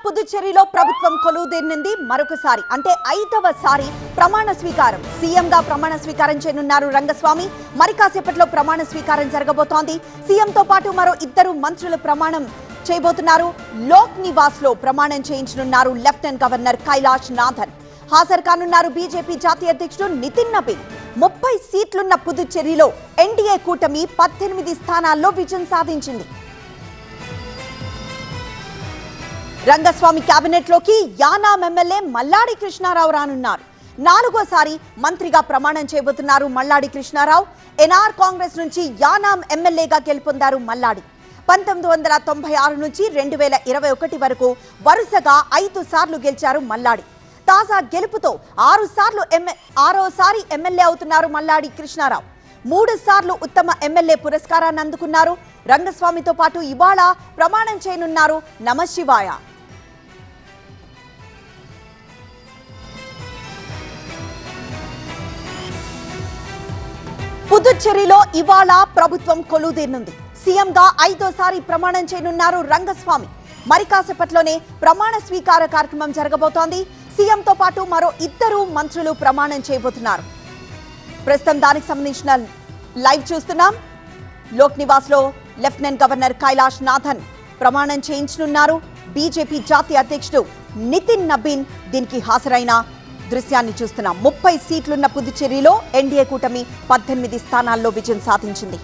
పుదుచ్చేరిలో ప్రభుత్వం కొలువుదీర్నింది మరొకసారి అంటే 5వసారి ప్రమాణ స్వీకారం. సీఎంగా ప్రమాణ స్వీకారం చేయనున్నారు రంగస్వామి. మరి కాసేపట్లో ప్రమాణ స్వీకారం జరగబోతోంది. సీఎంతో పాటు మరో 2 మంత్రులు ప్రమాణం చేయబోతున్నారు. లోక్ నివాస్ లో ప్రమాణం చేయించనున్నారు లెఫ్టినెంట్ గవర్నర్ కైలాష్ నాథన్. హాజరు కానున్నారు బీజేపీ జాతీయ అధ్యక్షుడు నితిన్ నబీన్. 30 సీట్లున్న పుదుచ్చేరిలో ఎన్డీఏ కూటమి 18 స్థానాల్లో విజయం సాధించింది. రంగస్వామి కేబినెట్ లోకి యానాం ఎమ్మెల్యే మల్లాడి కృష్ణారావు రానున్నారు. 4వసారి మంత్రిగా ప్రమాణం చేయబోతున్నారు మల్లాడి కృష్ణారావు. ఎన్ఆర్ కాంగ్రెస్ నుంచి యానాం ఎమ్మెల్యేగా గెలుపొందారు మల్లాడి. 1996 నుంచి 2021 వరకు వరుసగా 5 సార్లు గెలిచారు మల్లాడి. తాజా గెలుపుతో 6సారి ఎమ్మెల్యే అవుతున్నారు మల్లాడి కృష్ణారావు. 3 సార్లు ఉత్తమ ఎమ్మెల్యే పురస్కారాన్ని అందుకున్నారు. రంగస్వామితో పాటు ఇవాళ ప్రమాణం చేయనున్నారు నమశివాయ. పుదుచ్చేరిలో ఇవాళ ప్రభుత్వం కొలువుదీర్నుంది. సీఎంగా 5వసారి ప్రమాణం చేయనున్నారు రంగస్వామి. మరి కాసేపట్లోనే ప్రమాణ స్వీకార కార్యక్రమం జరగబోతోంది. సీఎంతో పాటు మరో 2 మంత్రులు ప్రమాణం చేయబోతున్నారు. ప్రస్తుతం దానికి సంబంధించిన లైవ్ చూస్తున్నాం. లోక్ నివాస్ లో లెఫ్టినెంట్ గవర్నర్ కైలాష్ నాథన్ ప్రమాణం చేయించనున్నారు. బీజేపీ జాతీయ అధ్యక్షుడు నితిన్ నబీన్ దీనికి హాజరైన దృశ్యాన్ని చూస్తున్నాం. 30 సీట్లున్న పుదుచ్చేరిలో ఎన్డీఏ కూటమి 18 స్థానాల్లో విజయం సాధించింది.